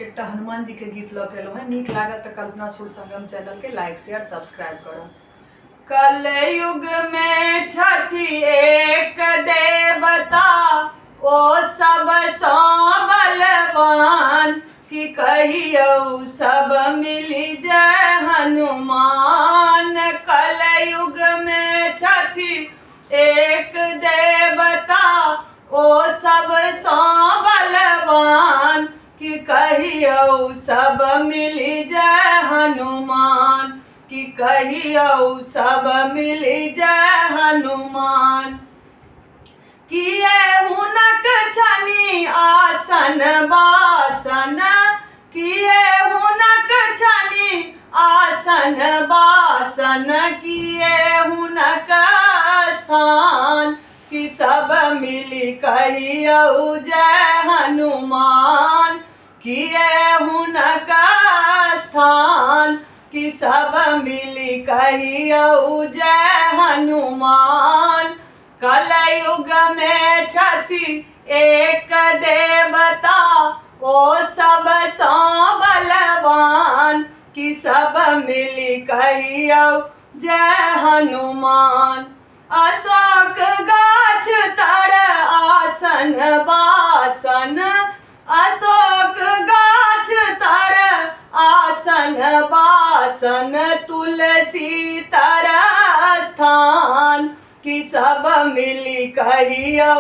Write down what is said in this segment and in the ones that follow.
एक हनुमान जी के गीत लऽ के एलहुँ है। नीक लागत तो कल्पना सुर संगम चैनल के लाइक शेयर सब्सक्राइब करो। कलयुग में छथि एक देवता, ओ सब सौ बलवान, कि कहियो सब मिली जय हनुमान। कलयुग में छथि एक देवता, ओ सब सौ बलवान, कि कहियो सब मिली जय हनुमान, कि कहियो सब मिली जय हनुमान। किए हुनक छनि आसन बासन, किए हुनक छनि आसन बासन, किए हुनक स्थान, कि सब मिली कहियो जय हनुमान। किए हुनक स्थान, कि सब मिली कहियो जय हनुमान। कलयुग में छथि एक देवता, ओ सब सौ बलवान, कि सब मिली कहियो जय हनुमान। अशोक गाछ तर आसन बासन, अशोक गाछ तर आसन बासन, तुलसी तर स्थान, कि सब मिली कहियो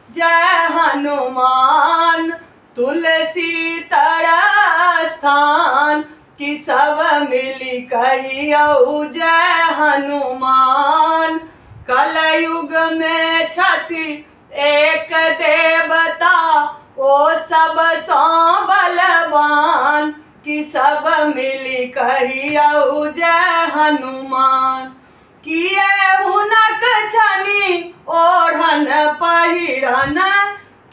जय हनुमान। तुलसी तर स्थान, कि सब मिली कहियो जय हनुमान। कलयुग में छथि एक देवता, ओ सब सौ बलवान, कि सब मिली कहियो जय हनुमान। किए हुनक छनि ओढ़न पहिरन,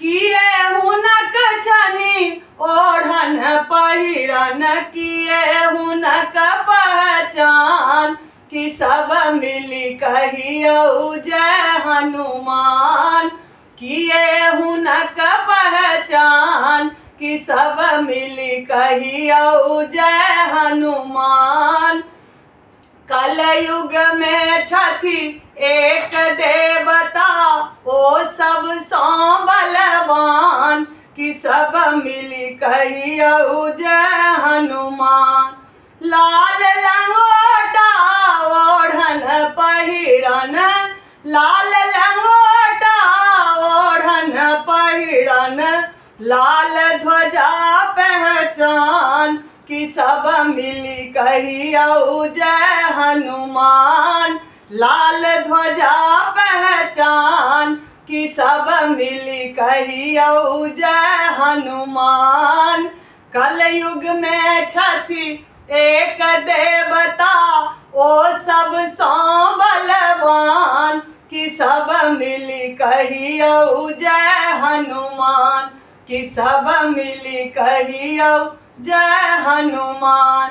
किए हुनक छनि ओढ़न पहिरन, किए हुनक पहचान, कि सब मिली कहियो जय हनुमान। किए हुनक पहचान, कि सब मिली कहियो जय हनुमान। कलयुग में छथि एक देवता, ओ सब सौ बलवान, कि सब मिली कहियो जय हनुमान। लाल लंगोटा ओढ़न पहिरन, लाल लंगोटा ओढ़न पहिरन, लाल ध्वजा पहचान, कि सब मिली कहियो जय हनुमान। लाल ध्वजा पहचान, कि सब मिली कहियो जय हनुमान। कलयुग में छथि एक देवता, ओ सब सौ बलवान, कि सब मिली कहियो जय हनुमान, कि सब मिली कहियो जय हनुमान।